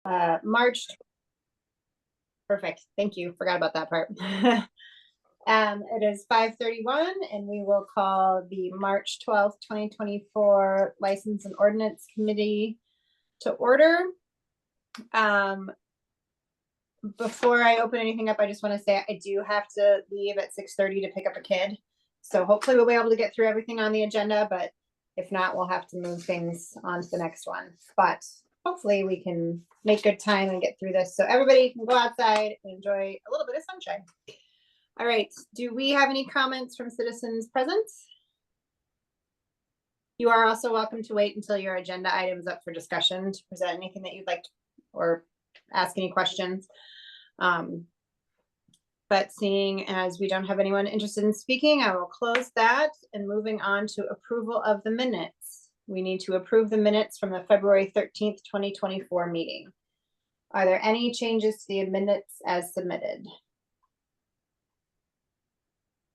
March. Perfect. Thank you. Forgot about that part. It is 5:31 and we will call the March 12th, 2024 License and Ordinance Committee to order. Before I open anything up, I just want to say I do have to leave at 6:30 to pick up a kid. So hopefully we'll be able to get through everything on the agenda, but if not, we'll have to move things on to the next one. But hopefully we can make good time and get through this so everybody can go outside and enjoy a little bit of sunshine. All right, do we have any comments from citizens present? You are also welcome to wait until your agenda item is up for discussion to present anything that you'd like or ask any questions. But seeing as we don't have anyone interested in speaking, I will close that and moving on to approval of the minutes. We need to approve the minutes from the February 13th, 2024 meeting. Are there any changes to the minutes as submitted?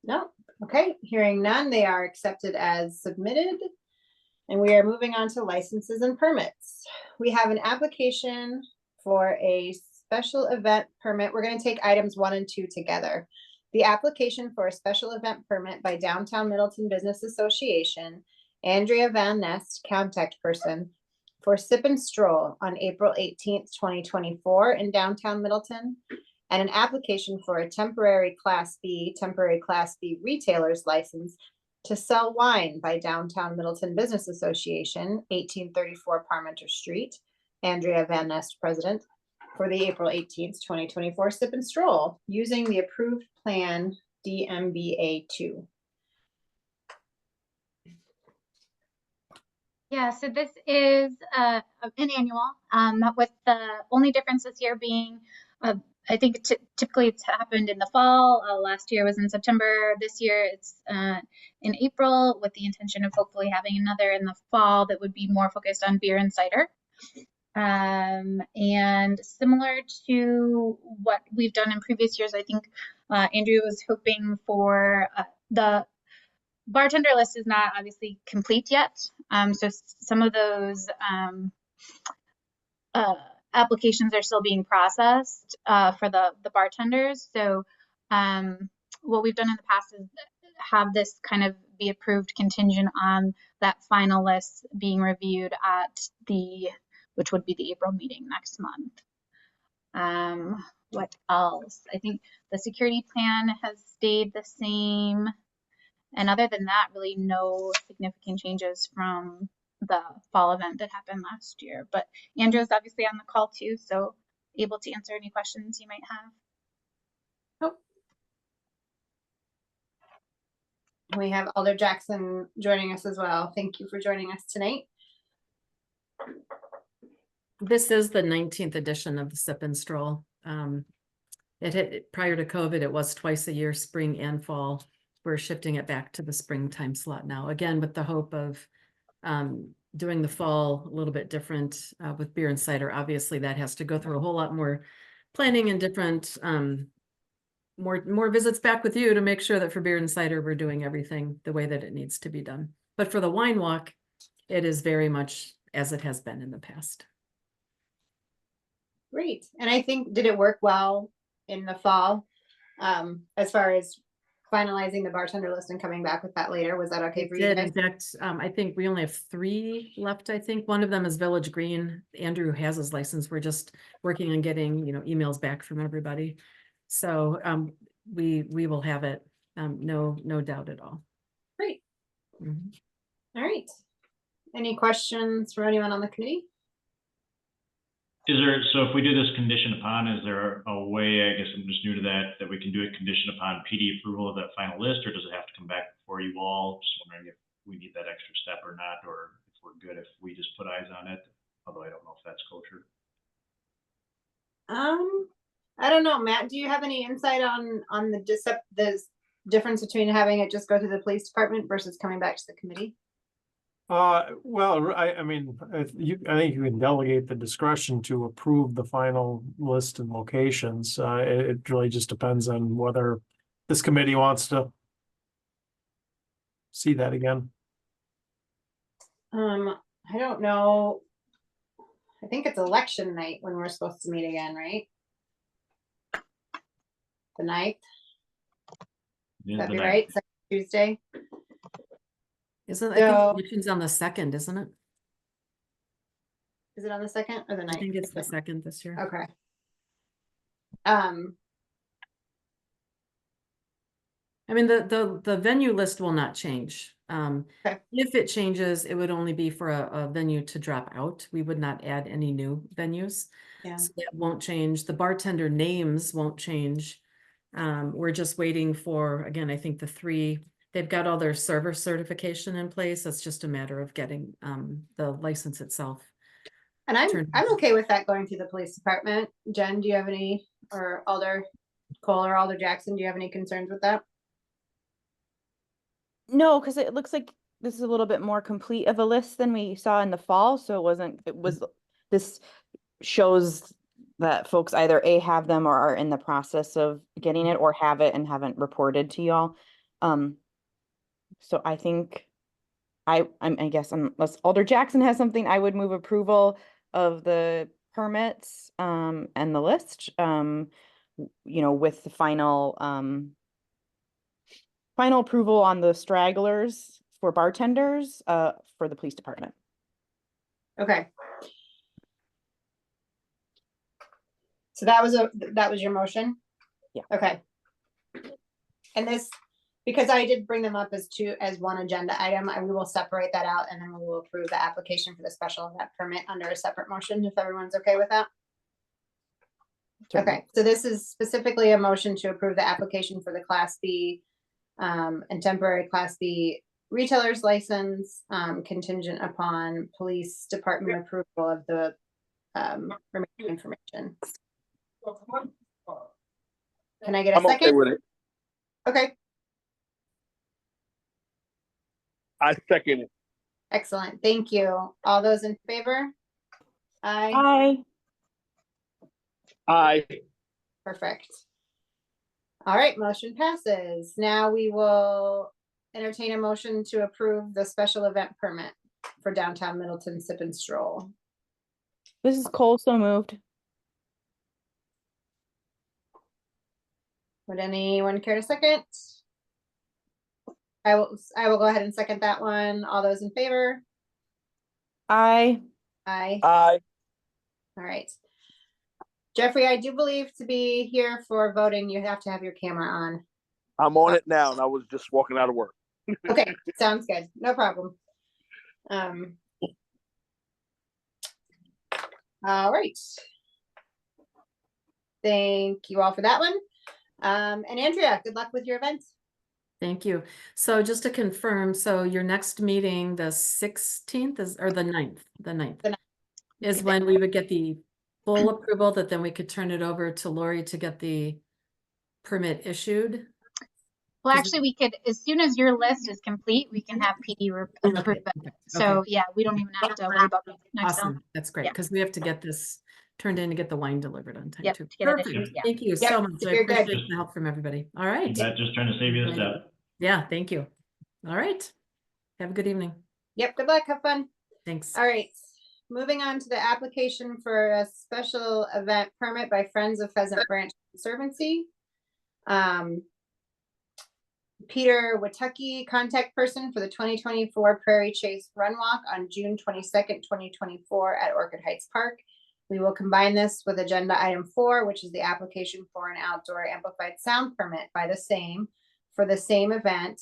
No. Okay, hearing none, they are accepted as submitted. And we are moving on to licenses and permits. We have an application for a special event permit. We're going to take items 1 and 2 together. The application for a special event permit by Downtown Middleton Business Association, Andrea Van Nest, contact person, for Sip and Stroll on April 18th, 2024 in downtown Middleton, and an application for a temporary Class B retailer's license to sell wine by Downtown Middleton Business Association, 1834 Parmenter Street, Andrea Van Nest, president, for the April 18th, 2024 Sip and Stroll using the approved plan DMBA 2. Yeah, so this is an annual, with the only difference this year being, I think typically it's happened in the fall. Last year was in September. This year it's in April, with the intention of hopefully having another in the fall that would be more focused on beer and cider. And similar to what we've done in previous years, I think Andrew was hoping for the bartender list is not obviously complete yet. So some of those applications are still being processed for the bartenders. So what we've done in the past is have this kind of be approved contingent on that final list being reviewed at which would be the April meeting next month. What else? I think the security plan has stayed the same. And other than that, really no significant changes from the fall event that happened last year. But Andrew's obviously on the call too, so able to answer any questions you might have. Oh. We have Alder Jackson joining us as well. Thank you for joining us tonight. This is the 19th edition of the Sip and Stroll. Prior to COVID, it was twice a year, spring and fall. We're shifting it back to the springtime slot now, again, with the hope of doing the fall a little bit different with beer and cider. Obviously, that has to go through a whole lot more planning and different, more visits back with you to make sure that for beer and cider, we're doing everything the way that it needs to be done. But for the wine walk, it is very much as it has been in the past. Great. And I think, did it work well in the fall as far as finalizing the bartender list and coming back with that later? Was that okay for you guys? In fact, I think we only have 3 left. I think one of them is Village Green. Andrew has his license. We're just working on getting, emails back from everybody. So we will have it. No doubt at all. Great. All right. Any questions from anyone on the committee? So if we do this condition upon, is there a way, I guess I'm just new to that we can do a condition upon PD approval of that final list, or does it have to come back before you all? Just wondering if we need that extra step or not, or if we're good if we just put eyes on it, although I don't know if that's kosher. I don't know, Matt, do you have any insight on the difference between having it just go to the police department versus coming back to the committee? Well, I mean, I think you can delegate the discretion to approve the final list and locations. It really just depends on whether this committee wants to see that again. I don't know. I think it's election night when we're supposed to meet again, right? The 9th, It is that'd the be ninth. right, Second Tuesday. Isn't, I think So- election's on the 2nd, isn't it? Is it on the 2nd or the 9th? I think it's the 2nd this year. Okay. I mean, the venue list will not change. Okay. If it changes, it would only be for a venue to drop out. We would not add any new venues. Yeah. So that won't change. The bartender names won't change. We're just waiting for, again, I think they've got all their server certification in place. It's just a matter of getting the license itself. And I'm Turn- okay with that going through the police department. Jen, do you have any, or Alder Cole or Alder Jackson, do you have any concerns with that? No, because it looks like this is a little bit more complete of a list than we saw in the fall, so this shows that folks either A, have them or are in the process of getting it, or have it and haven't reported to y'all. So I think I guess unless Alder Jackson has something, I would move approval of the permits and the list, with the final approval on the stragglers for bartenders for the police department. Okay. So that was your motion? Yeah. Okay. And this, because I did bring them up as one agenda item, we will separate that out and then we will approve the application for the special event permit under a separate motion, if everyone's okay with that. Okay, so this is specifically a motion to approve the application for the Class B and temporary Class B retailer's license, contingent upon police department approval of the remaining information. Can I get a I'm okay second? with it. Okay, I second it. excellent. Thank you. All those in favor? Aye. Aye. Aye. Perfect. All right, motion passes. Now we will entertain a motion to approve the special event permit for downtown Middleton Sip and Stroll. This is Cole, so moved. Would anyone care to second? I will go ahead and second that one. All those in favor? Aye. Aye. Aye. All right. Jeffrey, I do believe to be here for voting, you have to have your camera on. I'm on it now, and I was just walking out of work. Okay, sounds good. No problem. All right. Thank you all for that one. And Andrea, good luck with your events. Thank you. So just to confirm, so your next meeting, the 16th is, or the 9th, the 9th The 9th. is when we would get the full approval that then we could turn it over to Lori to get the permit issued. Well, Is it- actually, we could, as soon as your list is complete, we can have PD approve Okay, it. okay, So okay. yeah, we don't even have to worry about next time. Awesome. That's great. Yeah. Because we have to get this turned in to get the wine delivered on time Yep, too. to get it Perfect. issued, yeah. Thank you Yep, so much. I you're good. appreciate the help from everybody. All right. That just trying to save you a step. Yeah, thank you. All right. Have a good evening. Yep. Good luck, have fun. Thanks. All right, moving on to the application for a special event permit by Friends of Pheasant Branch Conservancy. Peter Watucky, contact person for the 2024 Prairie Chase Run Walk on June 22nd, 2024 at Orchid Heights Park. We will combine this with agenda item 4, which is the application for an outdoor amplified sound permit by the same for the same event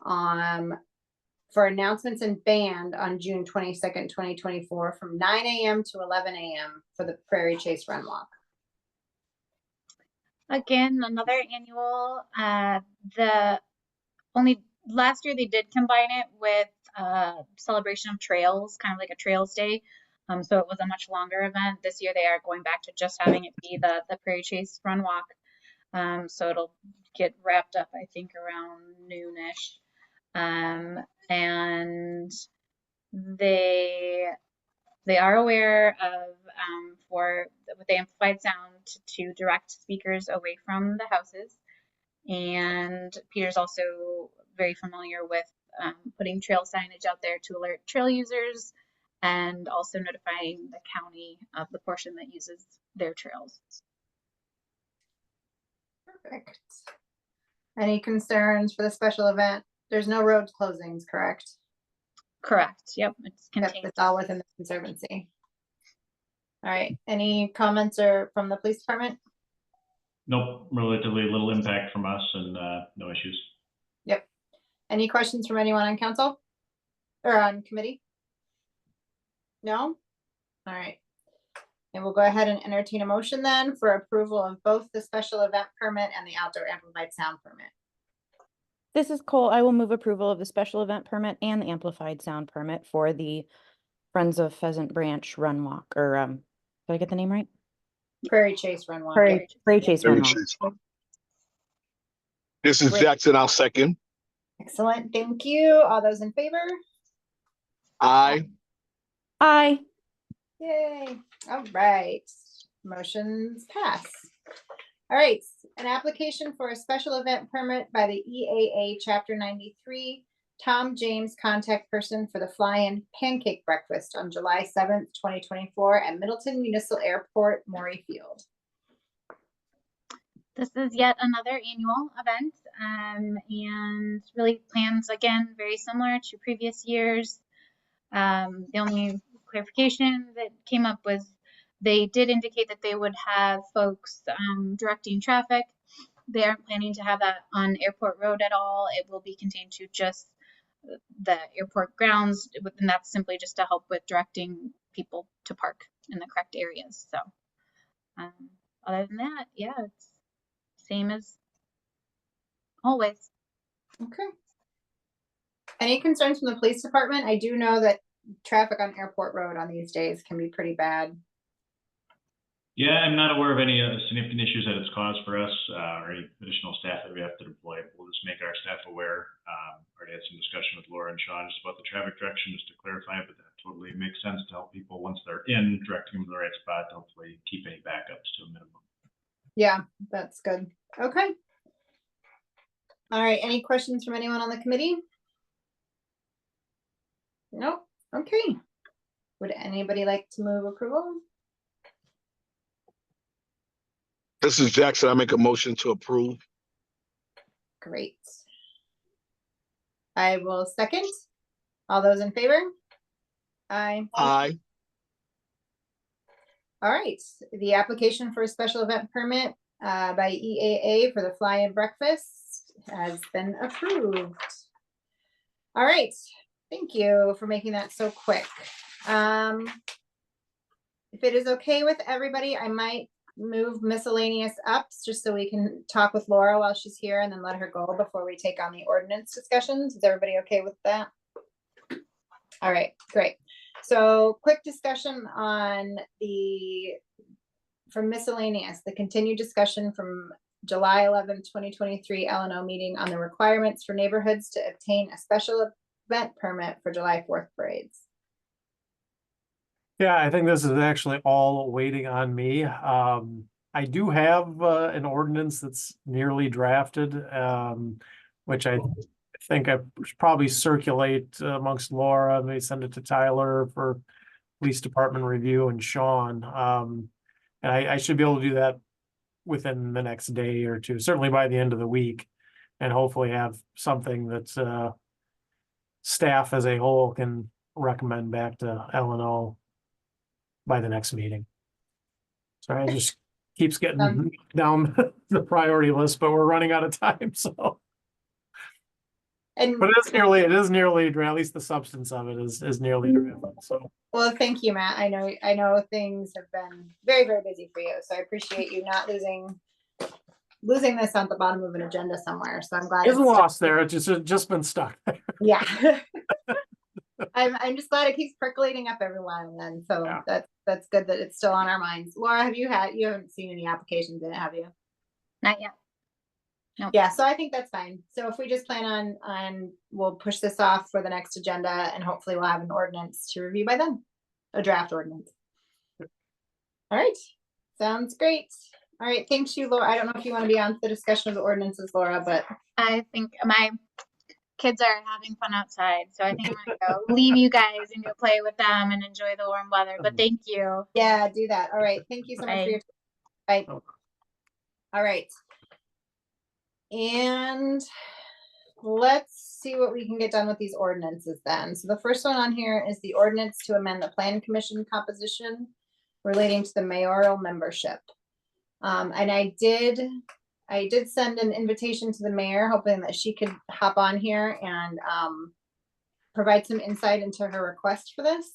for announcements and band on June 22nd, 2024 from 9 a.m. to 11 a.m. for the Prairie Chase Run Walk. Again, another annual, last year they did combine it with celebration of trails, kind of like a trails day. So it was a much longer event. This year they are going back to just having it be the Prairie Chase Run Walk. So it'll get wrapped up, I think, around noonish. And they are aware of with the amplified sound to direct speakers away from the houses. And Peter's also very familiar with putting trail signage out there to alert trail users and also notifying the county of the portion that uses their trails. Perfect. Any concerns for the special event? There's no road closings, correct? Correct. Yep. It's Yep, contained. it's all within the conservancy. All right, any comments or from the police department? Nope, relatively little impact from us and no issues. Yep. Any questions from anyone on council or on committee? No? All right. And we'll go ahead and entertain a motion then for approval of both the special event permit and the outdoor amplified sound permit. This is Cole. I will move approval of the special event permit and the amplified sound permit for the Friends of Pheasant Branch Run Walk, or did I get the name right? Prairie Chase Run Walk. Prairie Chase Run Walk. This is Great. Jackson. I'll second. Excellent, thank you. All those in favor? Aye. Aye. Yay, all right, motions pass. All right, an application for a special event permit by the EAA Chapter 93, Tom James, contact person for the Fly-In Pancake Breakfast on July 7th, 2024 at Middleton Municipal Airport, Maury Field. This is yet another annual event, and really plans, again, very similar to previous years. The only clarification that came up was they did indicate that they would have folks directing traffic. They aren't planning to have that on Airport Road at all. It will be contained to just the airport grounds, and that's simply just to help with directing people to park in the correct areas. So other than that, yeah, it's same as always. Okay. Any concerns from the police department? I do know that traffic on Airport Road on these days can be pretty bad. Yeah, I'm not aware of any significant issues that it's caused for us or any additional staff that we have to deploy. We'll just make our staff aware. Already had some discussion with Laura and Sean just about the traffic direction, just to clarify, but that totally makes sense to help people once they're in, directing them to the right spot, to hopefully keep any backups to a minimum. Yeah, that's good. Okay. All right, any questions from anyone on the committee? Nope. Okay. Would anybody like to move approval? This is Jackson. I make a motion to approve. Great. I will second. All those in favor? Aye. Aye. All right, the application for a special event permit by EAA for the Fly-In Breakfast has been approved. All right, thank you for making that so quick. If it is okay with everybody, I might move miscellaneous up just so we can talk with Laura while she's here and then let her go before we take on the ordinance discussions. Is everybody okay with that? All right, great. So quick discussion on from miscellaneous, the continued discussion from July 11th, 2023 LNO meeting on the requirements for neighborhoods to obtain a special event permit for July 4th parades. Yeah, I think this is actually all waiting on me. I do have an ordinance that's nearly drafted, which I think I should probably circulate amongst Laura, maybe send it to Tyler for police department review and Sean. And I should be able to do that within the next day or two, certainly by the end of the week, and hopefully have something that staff as a whole can recommend back to LNO by the next meeting. Sorry, it just keeps getting down the priority list, but we're running out of time, so. And But it is nearly, at least the substance of it is nearly driven, so. well, thank you, Matt. I know things have been very, very busy for you, so I appreciate you not losing this on the bottom of an agenda somewhere. So I'm glad It's lost there. It's just been stuck there. Yeah. I'm just glad it keeps percolating up every while and then. So yeah. That's good that it's still on our minds. Laura, you haven't seen any applications in it, have you? Not yet. No. Yeah, so I think that's fine. So if we just plan on we'll push this off for the next agenda and hopefully we'll have an ordinance to review by then. A draft ordinance. All right. Sounds great. All right, thanks you, Laura. I don't know if you want to be on the discussion of the ordinances, Laura, but I think my kids are having fun outside, so I think I'm gonna go leave you guys and go play with them and enjoy the warm weather. But thank you. Yeah, do that. All right. Thank you so much for your time. Bye. Oh. All right. And let's see what we can get done with these ordinances then. So the first one on here is the ordinance to amend the plan commission composition relating to the mayoral membership. And I did send an invitation to the mayor, hoping that she could hop on here and provide some insight into her request for this.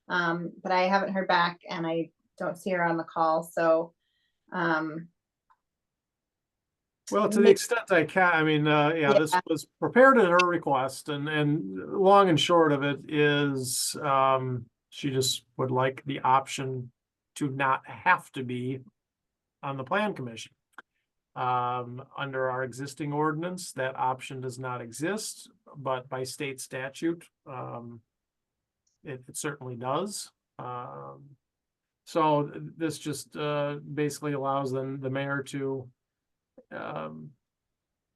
But I haven't heard back and I don't see her on the call. So Well, to the extent I can, I mean, yeah, this was prepared at her request, and long and short of it is, she just would like the option to not have to be on the plan commission. Under our existing ordinance, that option does not exist, but by state statute, it certainly does. So this just basically allows then the mayor to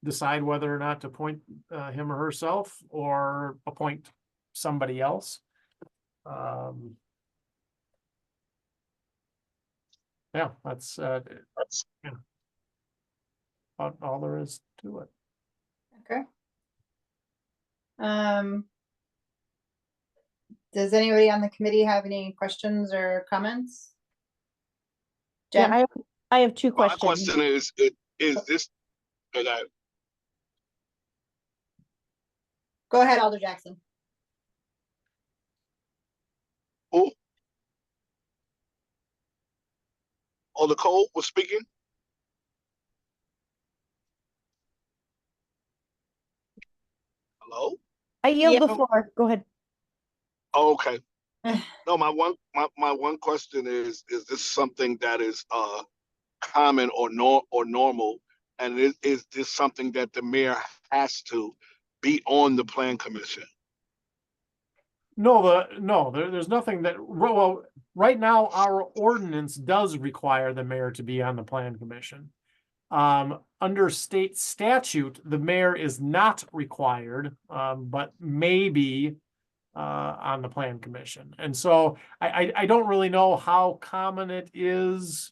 decide whether or not to appoint him or herself or appoint somebody else. Yeah, that's yeah, all there is to it. okay. Does anybody on the committee have any questions or comments? Jen? Yeah, I have two My questions. question is this, and Go ahead, Alder Jackson. who? Oh, Nicole was speaking? Hello? I yield Yeah. the floor. Go ahead. Oh, okay. No, my one question is this something that is common or normal? And is this something that the mayor has to be on the plan commission? No, there's nothing that, well, right now, our ordinance does require the mayor to be on the plan commission. Under state statute, the mayor is not required, but may be on the plan commission. And so I don't really know how common it is,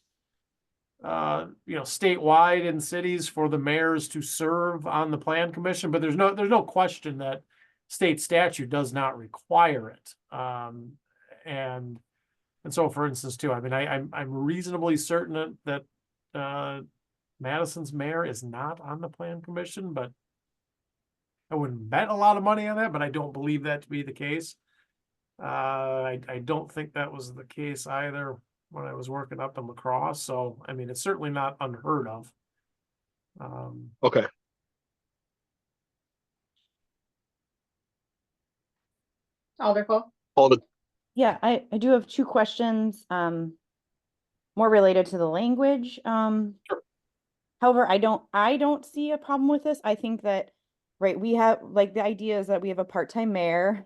statewide in cities for the mayors to serve on the plan commission, but there's no question that state statute does not require it. And so, for instance, too, I mean, I'm reasonably certain that Madison's mayor is not on the plan commission, but I wouldn't bet a lot of money on that, but I don't believe that to be the case. I don't think that was the case either when I was working up in La Crosse. So, I mean, it's certainly not unheard of. Okay. Alder Cole? Yeah, I do have two questions, more related to the language. However, I don't see a problem with this. I think that, right, we have, like, the idea is that we have a part-time mayor,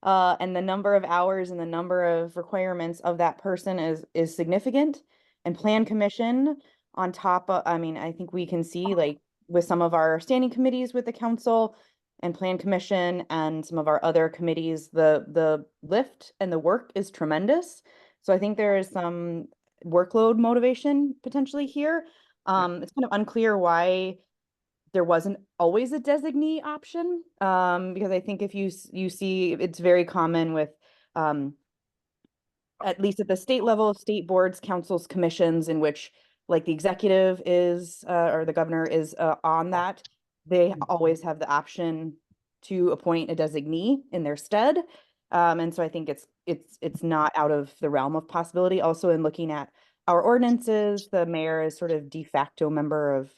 and the number of hours and the number of requirements of that person is significant. And plan commission on top of, I mean, I think we can see, like, with some of our standing committees with the council and plan commission and some of our other committees, the lift and the work is tremendous. So I think there is some workload motivation potentially here. It's kind of unclear why there wasn't always a designee option, because I think if you see, it's very common with, at least at the state level, state boards, councils, commissions, in which, like, the executive is, or the governor is on that, they always have the option to appoint a designee in their stead. And so I think it's not out of the realm of possibility. Also, in looking at our ordinances, the mayor is sort of de facto member of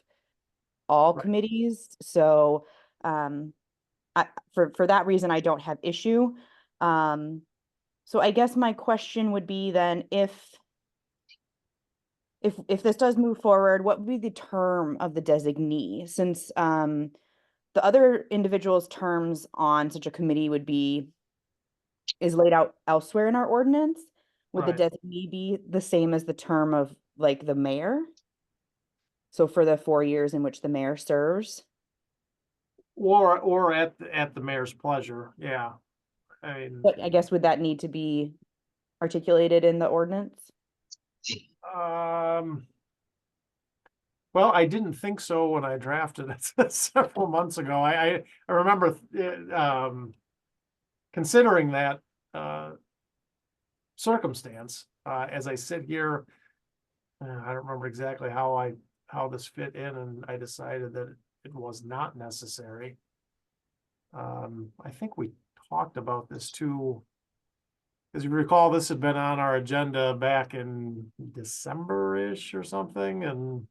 all committees. So for that reason, I don't have issue. So I guess my question would be then, if this does move forward, what would be the term of the designee? Since the other individual's terms on such a committee is laid out elsewhere in our ordinance, would the designee be the same as the term of, like, the mayor? So for the 4 years in which the mayor serves? Or at the mayor's pleasure, yeah. I mean, But I guess would that need to be articulated in the ordinance? Well, I didn't think so when I drafted it several months ago. I remember considering that circumstance. As I sit here, I don't remember exactly how this fit in, and I decided that it was not necessary. I think we talked about this too. As you recall, this had been on our agenda back in December-ish or something, and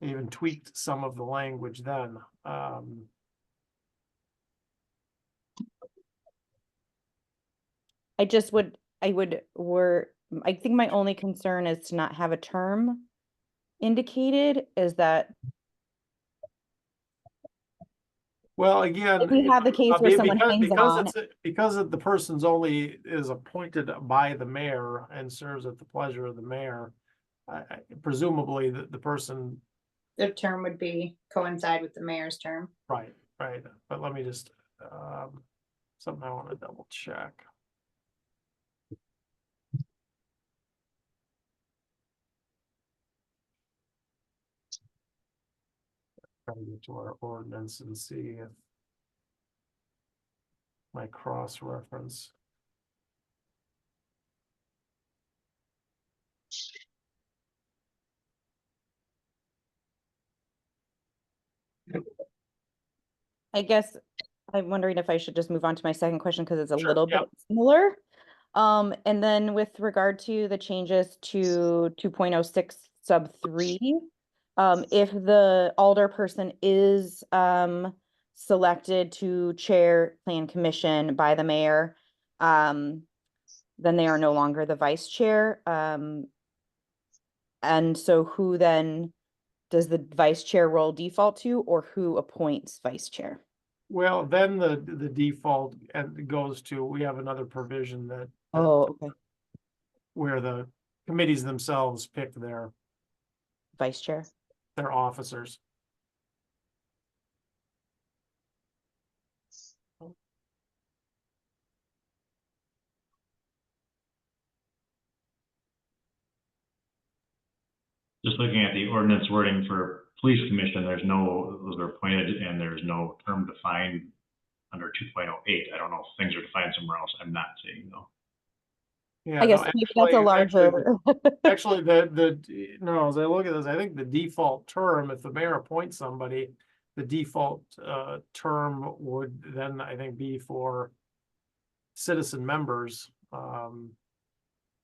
even tweaked some of the language then. I think my only concern is to not have a term indicated. Is that Well, again, if we have the case where someone hangs on, because the person's only is appointed by the mayor and serves at the pleasure of the mayor, presumably the person, The term would be coincide with the mayor's term. right, but let me just, something I want to double check. Try to get to our ordinance and see if my cross-reference. I guess I'm wondering if I should just move on to my second question because it's a Sure, little yep. bit similar. And then with regard to the changes to 2.06 sub 3, if the alderperson is selected to chair plan commission by the mayor, then they are no longer the vice chair. And so who then does the vice chair role default to, or who appoints vice chair? Well, then the default and goes to, we have another provision that Oh, okay. where the committees themselves pick their Vice chair. officers. Just looking at the ordinance wording for police commission, those are appointed and there's no term defined under 2.08. I don't know if things are defined somewhere else. I'm not seeing though. Yeah, I guess no, maybe that's a larger. Actually, no, as I look at this, I think the default term, if the mayor appoints somebody, the default term would then, I think, be for citizen members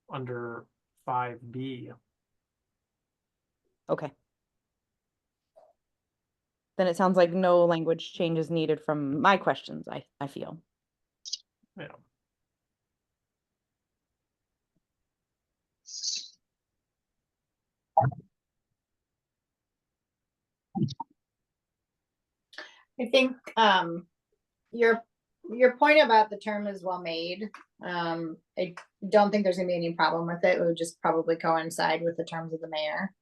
under 5B. Okay. Then it sounds like no language change is needed from my questions, I feel. Yeah. I think your point about the term is well made. I don't think there's gonna be any problem with it. It would just probably coincide with the terms of the mayor.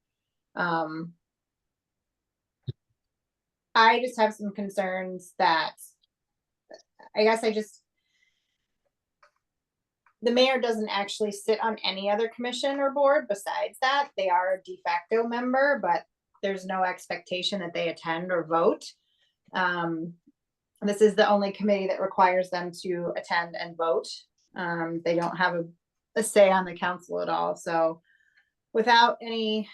I just have some concerns that I guess the mayor doesn't actually sit on any other commission or board besides that. They are a de facto member, but there's no expectation that they attend or vote. This is the only committee that requires them to attend and vote. They don't have a say on the council at all. So without any,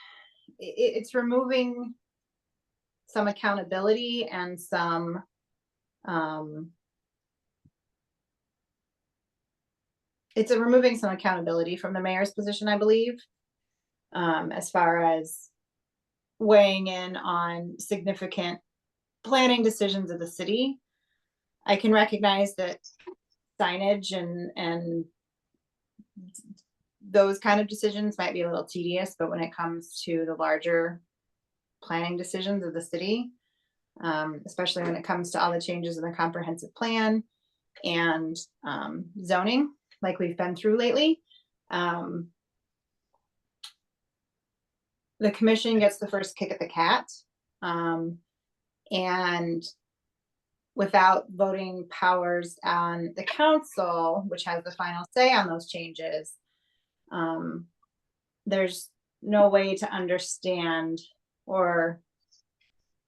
it's removing some accountability and some it's removing some accountability from the mayor's position, I believe, as far as weighing in on significant planning decisions of the city. I can recognize that signage and those kind of decisions might be a little tedious, but when it comes to the larger planning decisions of the city, especially when it comes to all the changes in the comprehensive plan and zoning, like we've been through lately, the commission gets the first kick at the cat. And without voting powers on the council, which has the final say on those changes, there's no way to understand or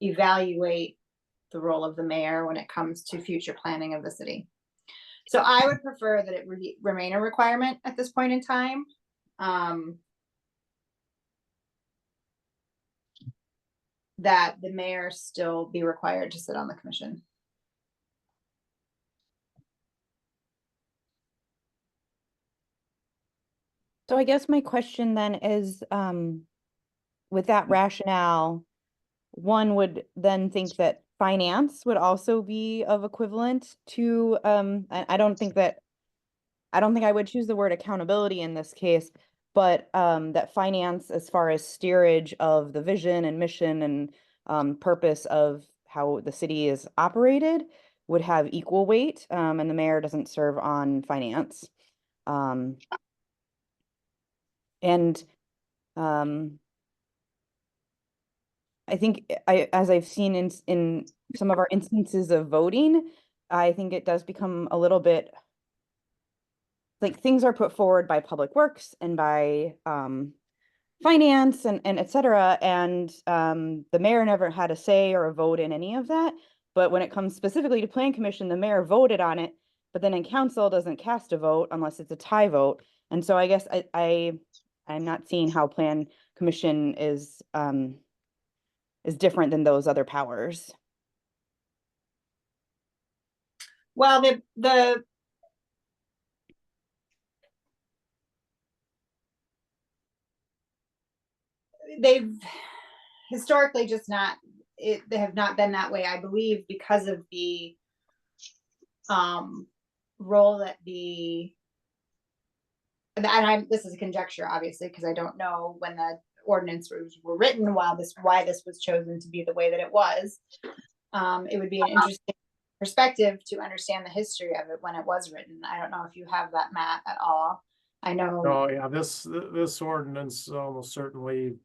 evaluate the role of the mayor when it comes to future planning of the city. So I would prefer that it remain a requirement at this point in time. That the mayor still be required to sit on the commission. So I guess my question then is, with that rationale, one would then think that finance would also be of equivalent to, I don't think I would choose the word accountability in this case, but that finance, as far as steerage of the vision and mission and purpose of how the city is operated, would have equal weight, and the mayor doesn't serve on finance. And I think as I've seen in some of our instances of voting, I think it does become a little bit like things are put forward by Public Works and by finance and et cetera. And the mayor never had a say or a vote in any of that. But when it comes specifically to Plan Commission, the mayor voted on it, but then in council doesn't cast a vote unless it's a tie vote. And so I guess I'm not seeing how Plan Commission is different than those other powers. Well, they've historically just not, they have not been that way, I believe, because of the role that this is a conjecture, obviously, because I don't know when the ordinance were written, why this was chosen to be the way that it was. It would be an interesting perspective to understand the history of it when it was written. I don't know if you have that, Matt, at all. I know. Oh, yeah, this ordinance almost certainly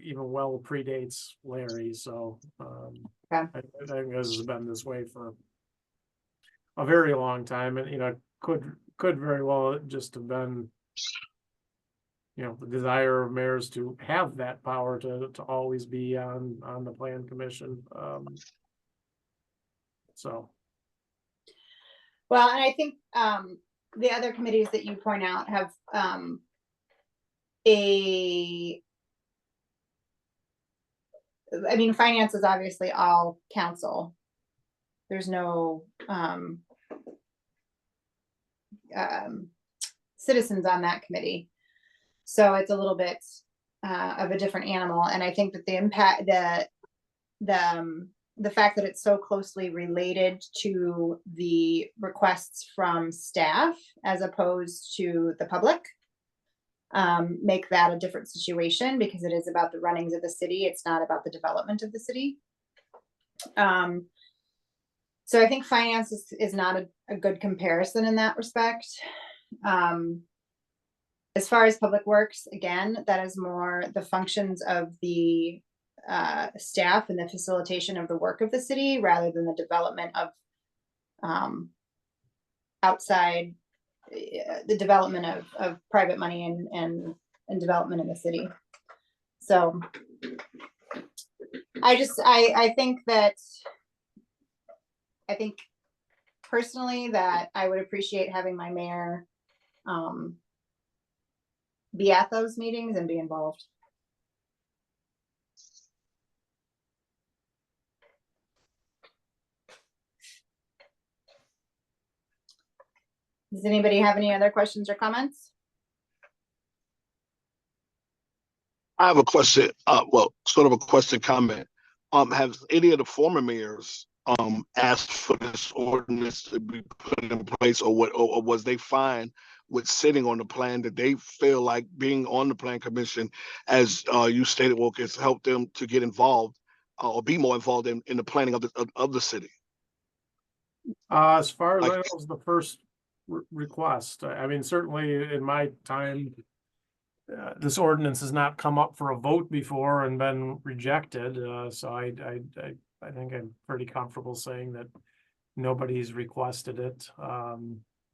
even well predates Larry, so Okay. I think this has been this way for a very long time, and could very well just have been the desire of mayors to have that power to always be on the Plan Commission. So. Well, and I think the other committees that you point out have finance is obviously all council. There's no citizens on that committee. So it's a little bit of a different animal. And I think that the impact, the fact that it's so closely related to the requests from staff as opposed to the public, make that a different situation, because it is about the runnings of the city. It's not about the development of the city. So I think finance is not a good comparison in that respect. As far as Public Works, again, that is more the functions of the staff and the facilitation of the work of the city, rather than the development of outside, the development of private money and development in the city. So I think personally that I would appreciate having my mayor be at those meetings and be involved. Does anybody have any other questions or comments? I have a question, well, sort of a question comment. Have any of the former mayors asked for this ordinance to be put in place, or was they fine with sitting on the plan? Did they feel like being on the Plan Commission, as you stated, Wilk, has helped them to get involved or be more involved in the planning of the city? As far as I know, it was the first request. I mean, certainly in my time, this ordinance has not come up for a vote before and been rejected. So I I think I'm pretty comfortable saying that nobody's requested it.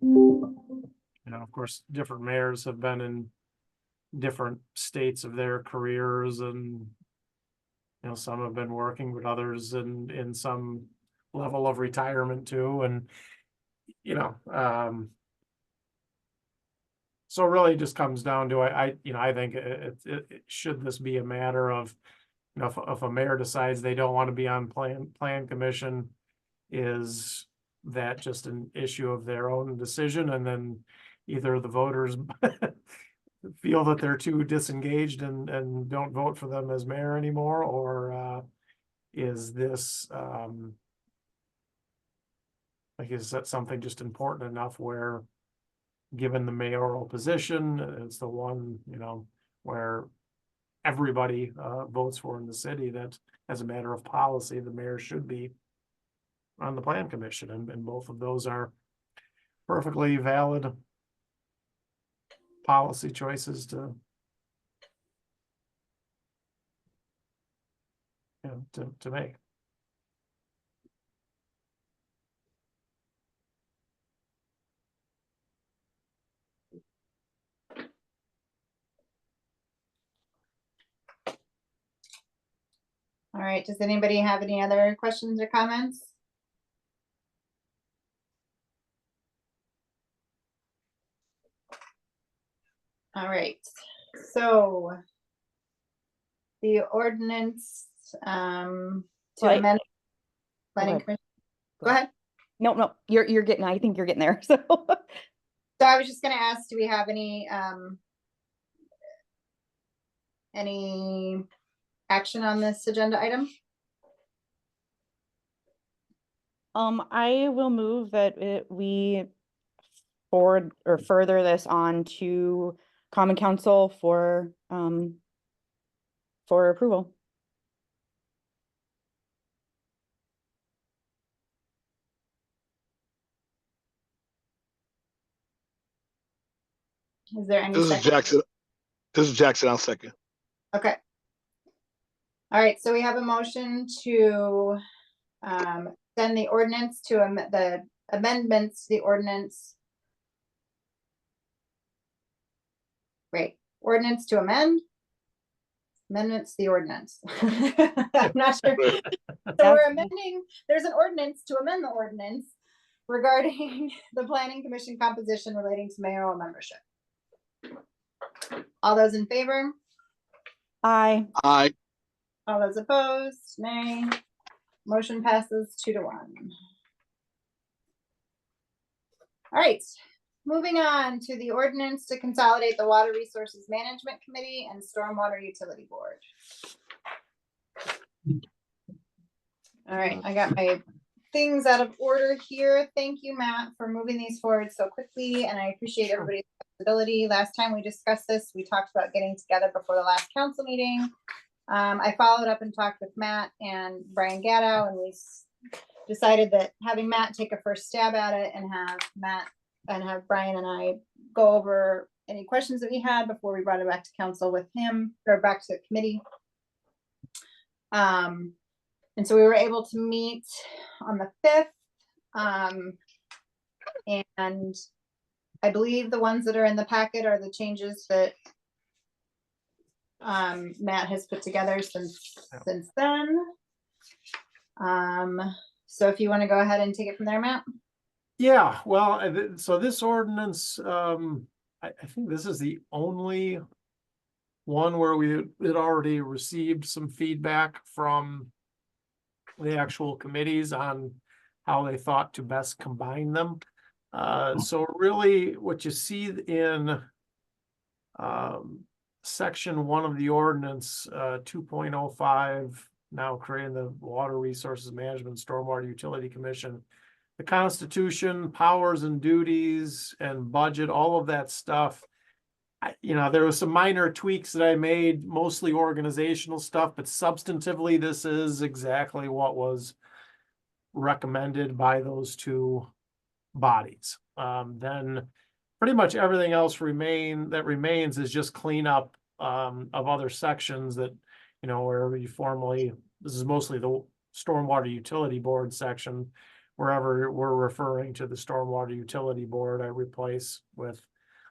You know, of course, different mayors have been in different states of their careers, and you know, some have been working with others in some level of retirement too, and you know, so it really just comes down to I think should this be a matter of, you know, if a mayor decides they don't want to be on plan commission, is that just an issue of their own decision, and then either the voters feel that they're too disengaged and don't vote for them as mayor anymore, or is this like, is that something just important enough where, given the mayoral position, it's the one, you know, where everybody votes for in the city, that as a matter of policy, the mayor should be on the plan commission, and both of those are perfectly valid policy choices to, you know, to make. All right, does anybody have any other questions or comments? All right, so the ordinance to Right. amend planning Okay. commission. Go ahead. No, you're getting, I think you're getting there, so. So I was just gonna ask, do we have any action on this agenda item? I will move that we forward or further this on to Common Council for approval. Is there any This is second? Jackson. This is Jackson. I'll second. Okay. All right, so we have a motion to send the ordinance to the amendments to the ordinance. Right, ordinance to amendments to the ordinance. I'm not sure. So we're amending, there's an ordinance to amend the ordinance regarding the planning commission composition relating to mayoral membership. All those in favor? Aye. Aye. All those opposed? Nay. Motion passes 2-1. All right, moving on to the ordinance to consolidate the Water Resources Management Committee and Stormwater Utility Board. All right, I got my things out of order here. Thank you, Matt, for moving these forward so quickly, and I appreciate everybody's flexibility. Last time we discussed this, we talked about getting together before the last council meeting. I followed up and talked with Matt and Brian Gatto, and we decided that having Matt take a first stab at it and have Brian and I go over any questions that we had before we brought it back to council with him, or back to the committee. And so we were able to meet on the 5th. And I believe the ones that are in the packet are the changes that Matt has put together since then. So if you want to go ahead and take it from there, Matt. Yeah, well, so this ordinance, I think this is the only one where we had already received some feedback from the actual committees on how they thought to best combine them. So really what you see in section 1 of the ordinance, 2.05, now creating the Water Resources Management Stormwater Utility Commission, the Constitution, powers and duties and budget, all of that stuff. You know, there was some minor tweaks that I made, mostly organizational stuff, but substantively, this is exactly what was recommended by those two bodies. Then pretty much everything else remains is just cleanup of other sections that, you know, where we formally, this is mostly the stormwater utility board section, wherever we're referring to the stormwater utility board, I replace with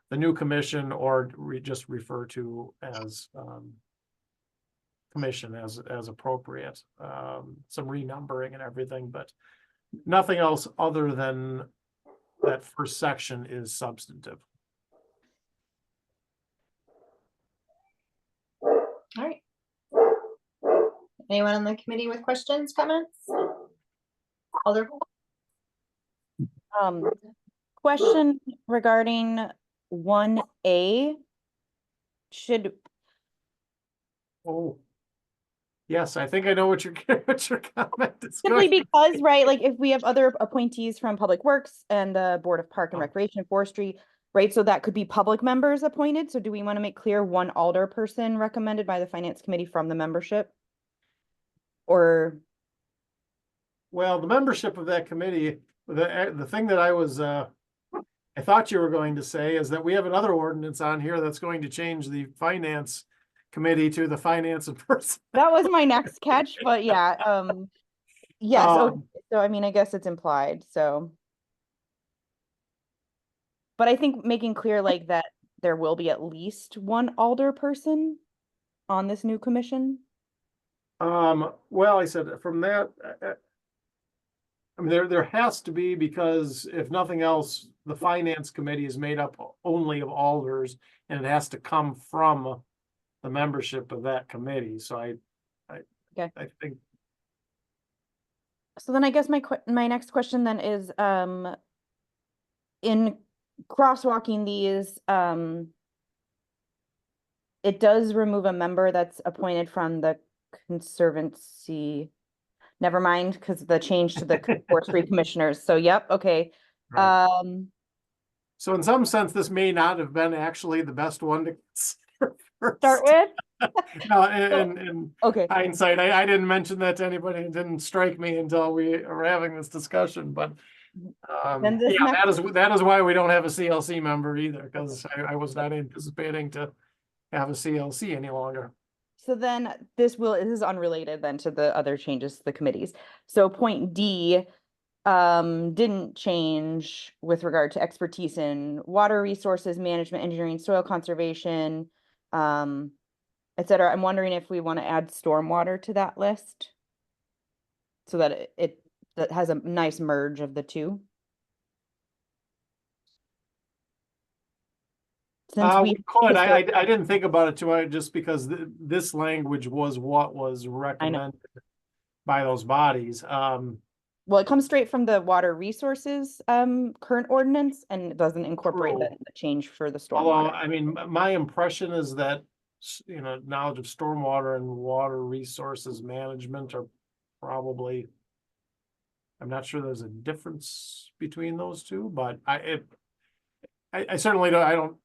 the new commission, or just refer to as commission as appropriate. Some renumbering and everything, but nothing else other than that first section is substantive. All right. Anyone on the committee with questions, comments? Alder? Question regarding 1A. Should, Oh, yes, I think I know what your what your comment is simply going. because, right, like if we have other appointees from Public Works and the Board of Park and Oh. Recreation and Forestry, right, so that could be public members appointed. So do we want to make clear one alder person recommended by the Finance Committee from the membership? Or, Well, the membership of that committee, the thing that I thought you were going to say is that we have another ordinance on here that's going to change the finance committee to the finance and person. that was my next catch, but yeah, yes, okay, Um, so I mean, I guess it's implied, so. But I think making clear like that there will be at least one alder person on this new commission. Well, I said from that, I mean, there has to be, because if nothing else, the finance committee is made up only of alders, and it has to come from the membership of that committee. So Okay. I think, So then I guess my next question then is, in crosswalking these, it does remove a member that's appointed from the Conservancy. Never mind, because the change to the forestry commissioners. So yep, okay. right. So in some sense, this may not have been actually the best one to consider first. Start with? No, So- in Okay, hindsight, I didn't mention that to anybody. It didn't strike me until we were having this discussion, but Then this yeah, next- that is why we don't have a CLC member either, because I was not anticipating to have a CLC any longer. so then this is unrelated then to the other changes to the committees. So point D, didn't change with regard to expertise in water resources management, engineering, soil conservation, et cetera. I'm wondering if we want to add stormwater to that list so that that has a nice merge of the two. Since We we could, I didn't think about it too much, just because this language was what was recommended by those bodies. well, it comes straight from the water resources current ordinance, and it doesn't incorporate True. the change for the Although, stormwater. I mean, my impression is that, knowledge of stormwater and water resources management are probably, I'm not sure there's a difference between those two, but I certainly don't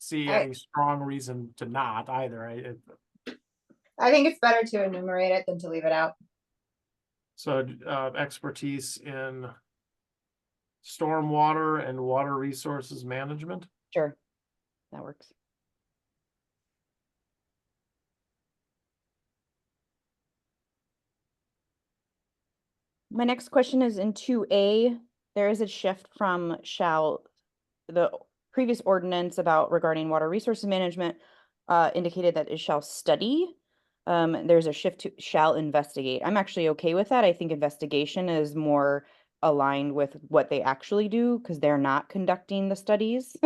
see any strong reason to not either. I think it's better to enumerate it than to leave it out. So expertise in stormwater and water resources management. Sure, that works. My next question is in 2A. There is a shift from the previous ordinance about regarding water resources management indicated that it shall study. There's a shift to shall investigate. I'm actually okay with that. I think investigation is more aligned with what they actually do because they're not conducting the studies.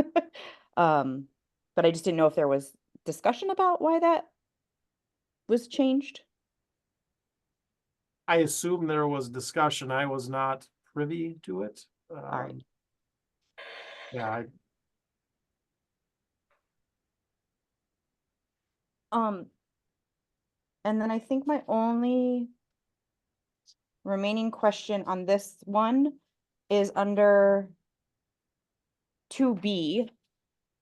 But I just didn't know if there was discussion about why that was changed. I assume there was discussion. I was not privy to it. All right. Yeah, And then I think my only remaining question on this one is under 2B,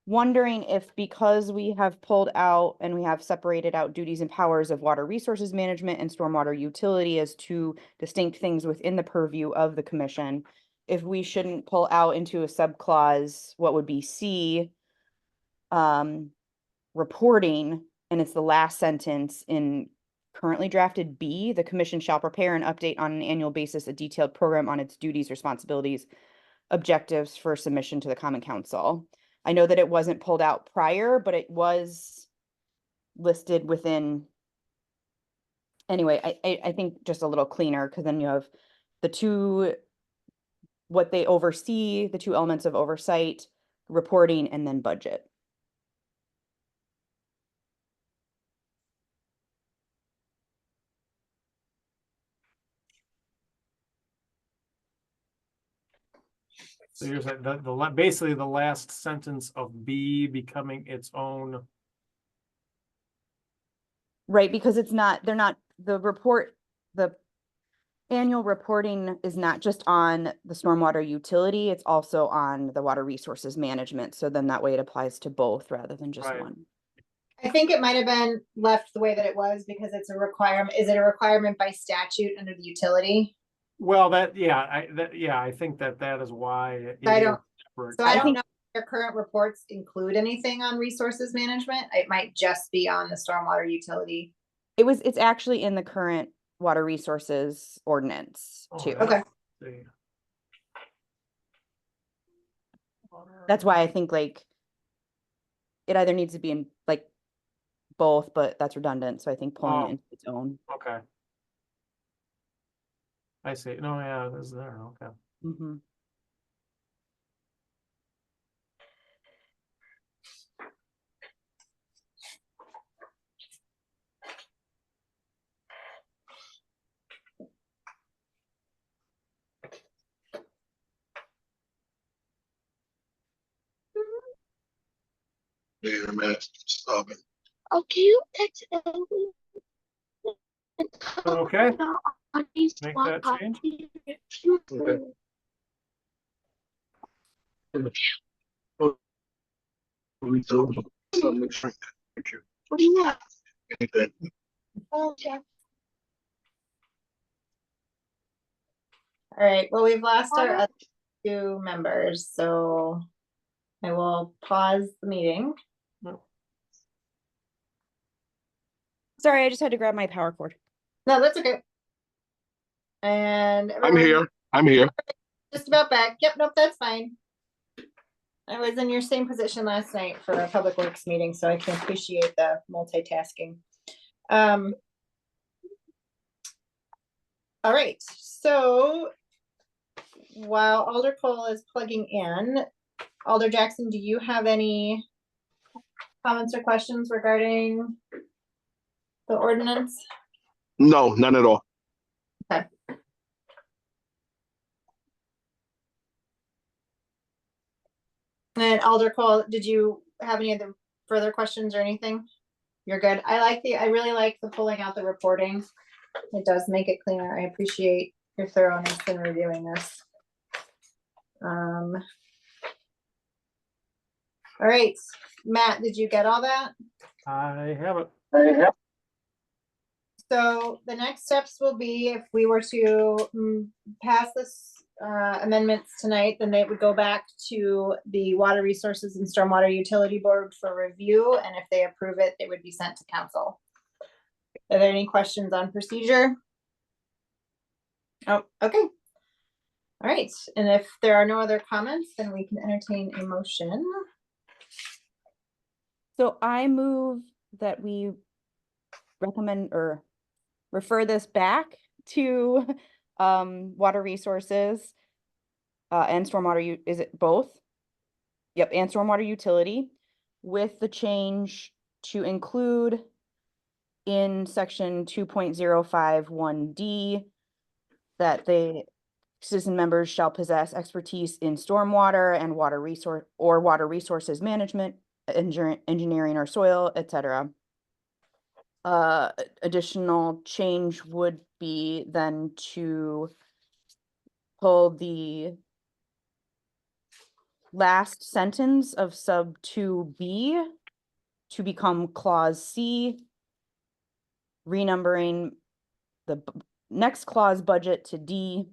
wondering if because we have pulled out and we have separated out duties and powers of water resources management and stormwater utility as two distinct things within the purview of the commission, if we shouldn't pull out into a subclause what would be C, reporting, and it's the last sentence in currently drafted B, the commission shall prepare and update on an annual basis a detailed program on its duties, responsibilities, objectives for submission to the Common Council. I know that it wasn't pulled out prior, but it was listed within. Anyway, I think just a little cleaner, because then you have the two, what they oversee, the two elements of oversight, reporting, and then budget. So you're saying that basically the last sentence of B becoming its own. Right, because it's not, they're not, the annual reporting is not just on the stormwater utility, it's also on the water resources management. So then that way it applies to both rather than just Right. one. I think it might have been left the way that it was because it's a requirement. Is it a requirement by statute under the utility? Well, I think that is why. it I is don't- separate. So I don't think- know if your current reports include anything on resources management. It might just be on the stormwater utility. It's actually in the current water resources ordinance Oh, too. yeah. Okay. See. That's why I think like it either needs to be in like both, but that's redundant. So I think pulling Oh. it into its own. Okay. I see. No, yeah, it is there. Okay. Mhm. Wait a minute. Stop it. Okay, you text Ellie. Okay. Make that change. Okay. We do. Something shrink. Thank you. What do you want? Anything. Okay. All right, well, we've lost our other two members, so I will pause the meeting. Sorry, I just had to grab my power cord. No, that's okay. And I'm here. I'm here. Just about back. Yep, nope, that's fine. I was in your same position last night for a public works meeting, so I can appreciate the multitasking. All right, so while Alder Cole is plugging in, Alder Jackson, do you have any comments or questions regarding the ordinance? No, none at all. Okay. And Alder Cole, did you have any other further questions or anything? You're good. I really like the pulling out the reporting. It does make it cleaner. I appreciate your thoroughness in reviewing this. All right, Matt, did you get all that? I have it. So the next steps will be if we were to pass this amendments tonight, then they would go back to the Water Resources and Stormwater Utility Board for review, and if they approve it, it would be sent to council. Are there any questions on procedure? Oh, okay. All right, and if there are no other comments, then we can entertain a motion. So I move that we recommend or refer this back to water resources and stormwater, is it both? Yep, and stormwater utility with the change to include in section 2.051D that the citizen members shall possess expertise in stormwater and water resources management, engineering or soil, etc. Additional change would be then to pull the last sentence of sub 2B to become clause C, renumbering the next clause budget to D,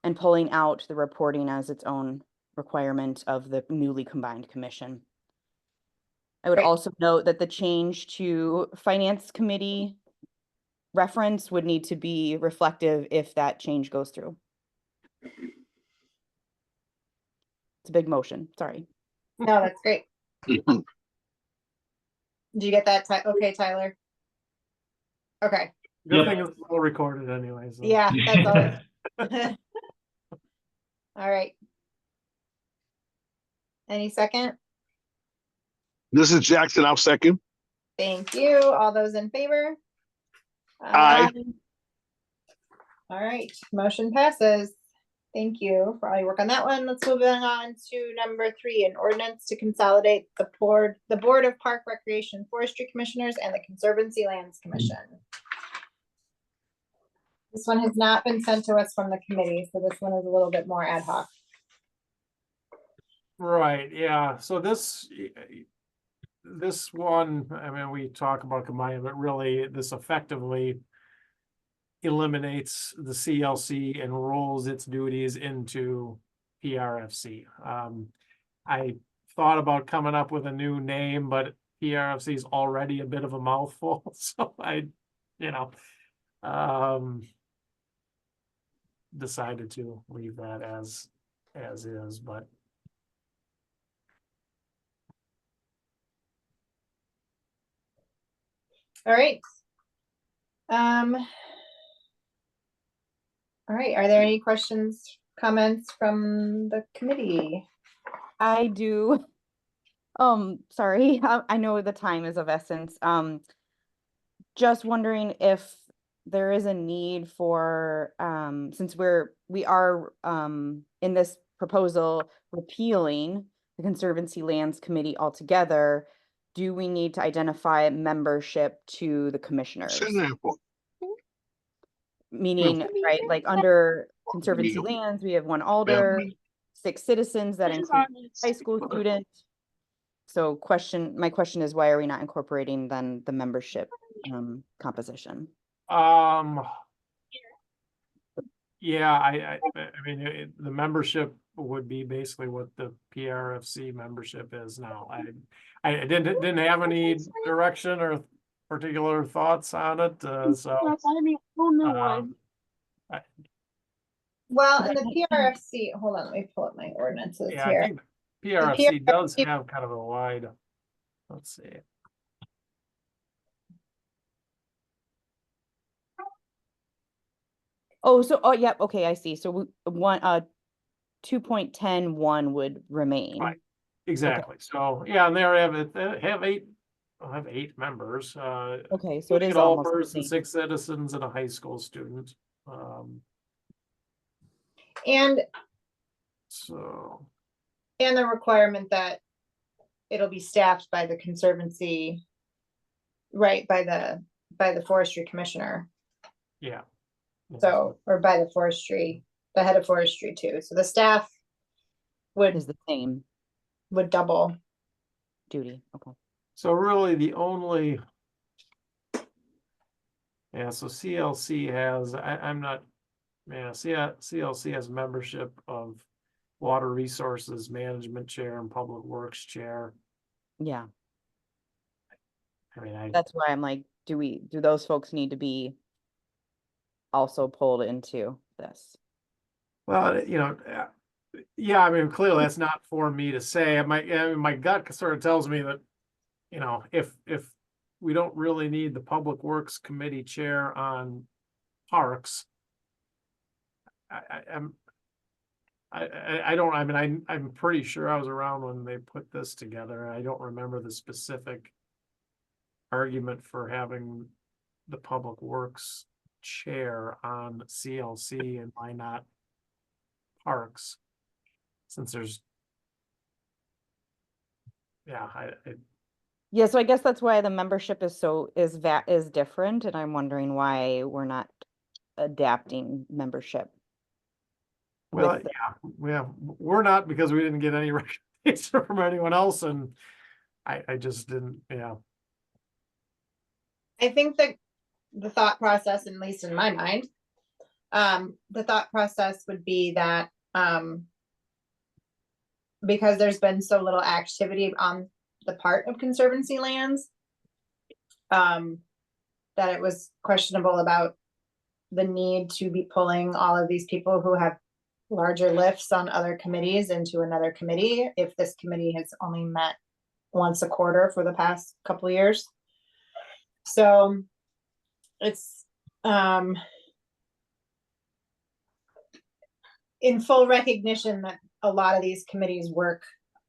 and pulling out the reporting as its own requirement of the newly combined commission. I would Great. also note that the change to finance committee reference would need to be reflective if that change goes through. It's a big motion, sorry. No, that's great. Did you get that? Okay, Tyler. Okay. Good Yep. thing it's all recorded anyway, so. Yeah, that's always. All right. Any second? This is Jackson. I'll second. Thank you. All those in favor? Aye. All right, motion passes. Thank you for all your work on that one. Let's move on to number 3, an ordinance to consolidate the Board of Park Recreation Forestry Commissioners and the Conservancy Lands Commission. This one has not been sent to us from the committee, so this one is a little bit more ad hoc. Right, yeah, so this one, I mean, we talk about combining, but really this effectively eliminates the CLC and rolls its duties into PRFC. I thought about coming up with a new name, but PRFC is already a bit of a mouthful, so decided to leave that as is, but All right. All right, are there any questions, comments from the committee? I do. Sorry, I know the time is of essence. Just wondering if there is a need for, since we are in this proposal repealing the Conservancy Lands Committee altogether, do we need to identify membership to the commissioners? Send that for. Meaning, right, like under Conservancy Lands, we have 1 alder, 6 citizens that include high school student. So my question is, why are we not incorporating then the membership composition? Yeah, I mean, the membership would be basically what the PRFC membership is now. I didn't have any direction or particular thoughts on it, so. Well, in the PRFC, hold on, let me pull up my ordinances Yeah, I here. think PRFC does have kind of a wide, let's see. Oh, yeah, okay, I see. So 2.10.1 would remain. Right. Exactly. Okay. So yeah, and there have 8 members. Okay, so it is all almost person, 6 citizens and a high school student. And the requirement that it'll be staffed by the Conservancy, right, by the Forestry Commissioner. Yeah. So, or by the head of forestry too. So the staff is the same. Would double duty. Okay. So really the only, so CLC has, CLC has membership of Water Resources Management Chair and Public Works Chair. Yeah. I mean, that's why I'm like, do those folks need to be also pulled into this? Well, yeah, I mean, clearly that's not for me to say. My gut sort of tells me that, if we don't really need the Public Works Committee chair on parks, I'm pretty sure I was around when they put this together. I don't remember the specific argument for having the Public Works chair on CLC and why not parks, since there's yeah, so I guess that's why the membership is different, and I'm wondering why we're not adapting membership. Well, we're not, because we didn't get any recommendation from anyone else, and I just didn't. I think that the thought process, at least in my mind, the thought process would be that because there's been so little activity on the part of Conservancy Lands, that that it was questionable about the need to be pulling all of these people who have larger lifts on other committees into another committee if this committee has only met once a quarter for the past couple of years. So it's in full recognition that a lot of these committees work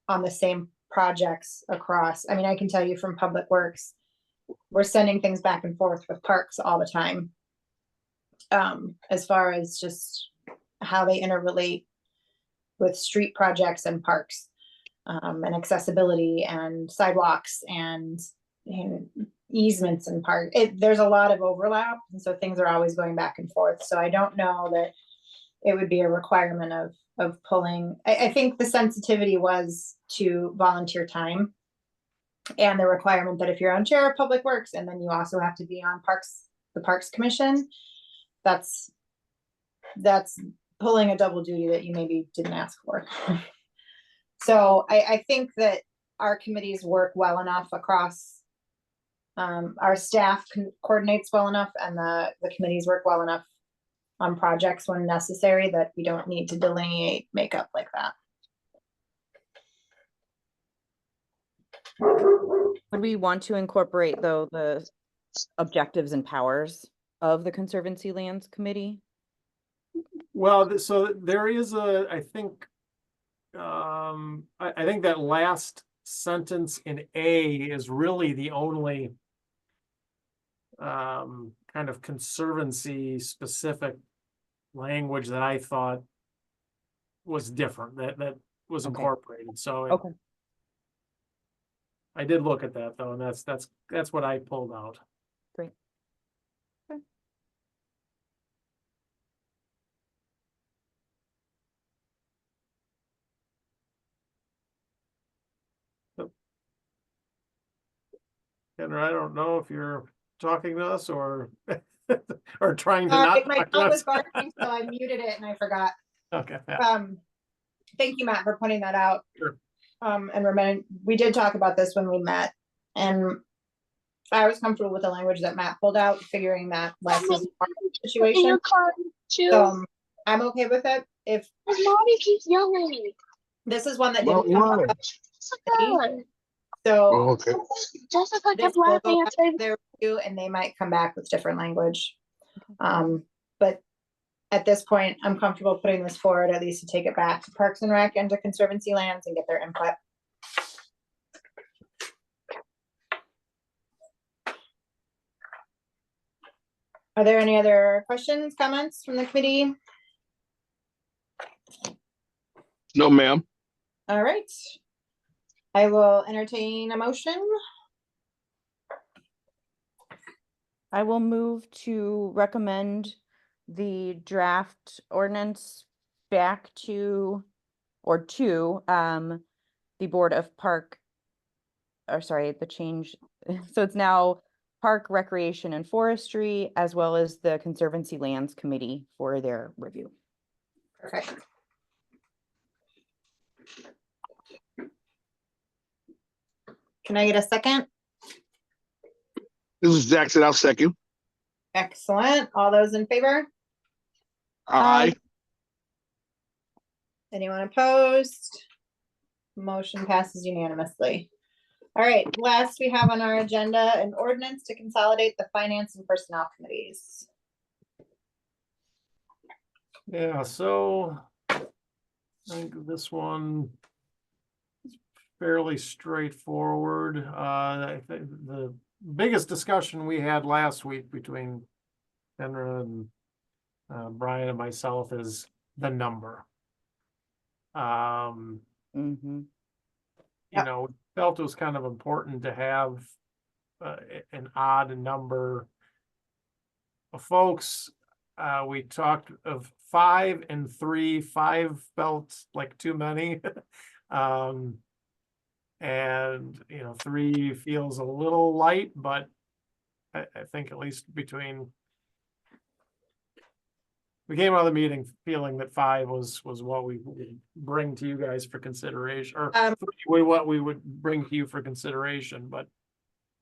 on the same projects across. I mean, I can tell you from Public Works, we're sending things back and forth with Parks all the time. As far as just how they interrelate with street projects and parks, and accessibility and sidewalks and easements and park. There's a lot of overlap, and so things are always going back and forth. So I don't know that it would be a requirement of pulling. I think the sensitivity was to volunteer time and the requirement that if you're on chair of Public Works and then you also have to be on the Parks Commission, that's pulling a double duty that you maybe didn't ask for. So I think that our committees work well enough across, our staff coordinates well enough, and the committees work well enough on projects when necessary that we don't need to delineate makeup like that. Would we want to incorporate, though, the objectives and powers of the Conservancy Lands Committee? Well, so there is I think, I think that last sentence in A is really the only kind of conservancy specific language that I thought was different, that was Okay. incorporated. So Okay. I did look at that though, and that's what I pulled out. Great. Okay. Kendra, I don't know if you're talking to us or or trying to not My talk to phone was us. barking, so I muted it and I forgot. Okay. Yeah. Thank you, Matt, for pointing that out. Sure. And remember, we did talk about this when we met, and I was comfortable with the language that Matt pulled out, figuring that less is more situation. Your car too. So I'm okay with it. If His mommy keeps yelling at me. this is one that Well, didn't come up, why? Jessica. so Oh, okay. Jessica this kept will go laughing back at to me. their review, and they might come back with different language. But at this point, I'm comfortable putting this forward, at least to take it back to Parks and Rec and to Conservancy Lands and get their input. Are there any other questions, comments from the committee? No, ma'am. All right. I will entertain a motion. I will move to recommend the draft ordinance back to, or to, the Board of Park, or sorry, the change, so it's now Park, Recreation, and Forestry, as well as the Conservancy Lands Committee for their review. Perfect. Can I get a second? This is Jackson. I'll second. Excellent. All those in favor? Aye. Anyone opposed? Motion passes unanimously. All right, last we have on our agenda an ordinance to consolidate the finance and personnel committees. Yeah, so I think this one is fairly straightforward. I think the biggest discussion we had last week between Kendra and Brian and myself is the number. Mm-hmm. You know, felt it was kind of important to have an odd number of folks. We talked of 5 and 3. 5 felt like too many. And you know, 3 feels a little light, but I think at least between, we came out of the meeting feeling that 5 was what we would bring to you guys for consideration, or 3 what we would bring to you for consideration, but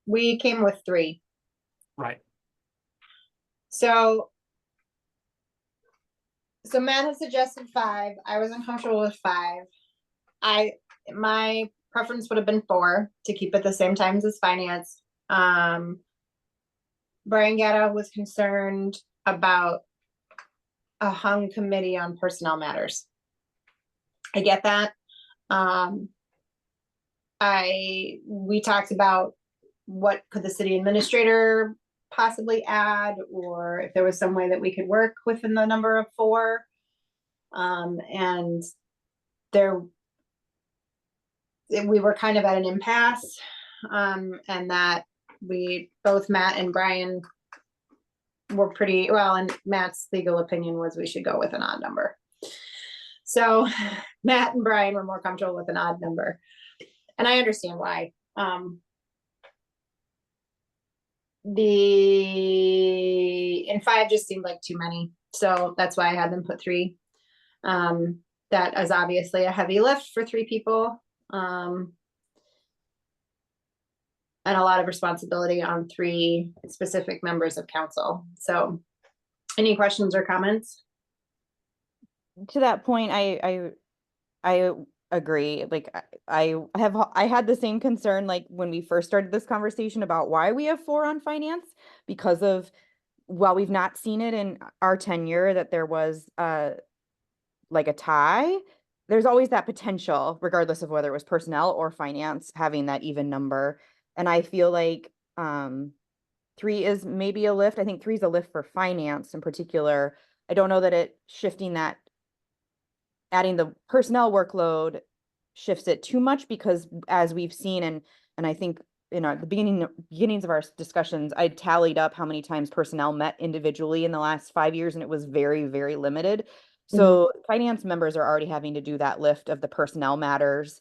We came with 3. right. So Matt has suggested 5. I was uncomfortable with 5. My preference would have been 4 to keep it the same times as finance. Brian Gatta was concerned about a hung committee on personnel matters. I get that. We talked about what could the city administrator possibly add, or if there was some way that we could work within the number of 4. And we were kind of at an impasse, and that both Matt and Brian were pretty well, and Matt's legal opinion was we should go with an odd number. So Matt and Brian were more comfortable with an odd number, and I understand why. And 5 just seemed like too many, so that's why I had them put 3. That is obviously a heavy lift for 3 people. And a lot of responsibility on 3 specific members of council. So any questions or comments? To that point, I agree. Like I had the same concern like when we first started this conversation about why we have 4 on finance, because of, while we've not seen it in our tenure that there was like a tie, there's always that potential, regardless of whether it was personnel or finance, having that even number. And I feel like 3 is maybe a lift. I think 3 is a lift for finance in particular. I don't know that adding the personnel workload shifts it too much, because as we've seen, and I think the beginnings of our discussions, I tallied up how many times personnel met individually in the last 5 years, and it was very, very limited. So finance members are already having to do that lift of the personnel matters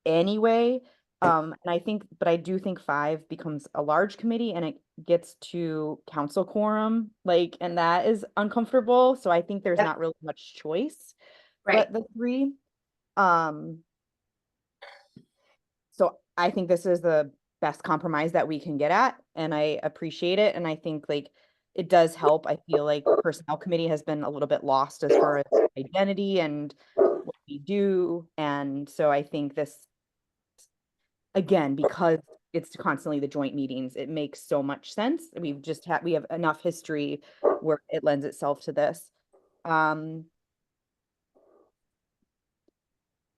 anyway. And I do think 5 becomes a large committee, and it gets to council quorum, and that is uncomfortable. So I think there's not really much choice, but the 3. So I think this is the best compromise that we can get at, and I appreciate it. And I think it does help. I feel like personnel committee has been a little bit lost as far as identity and what we do. And so I think this, again, because it's constantly the joint meetings, it makes so much sense. We have enough history where it lends itself to this.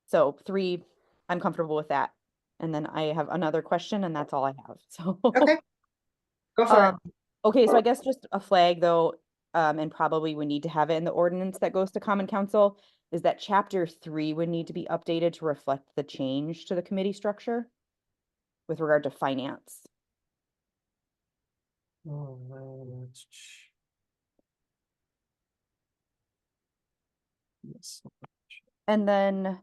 So 3, I'm comfortable with that. And then I have another question, and that's all I have. So okay, go for it. Okay, so I guess just a flag though, and probably we need to have it in the ordinance that goes to Common Council, is that chapter 3 would need to be updated to reflect the change to the committee structure with regard to finance. Yes. And then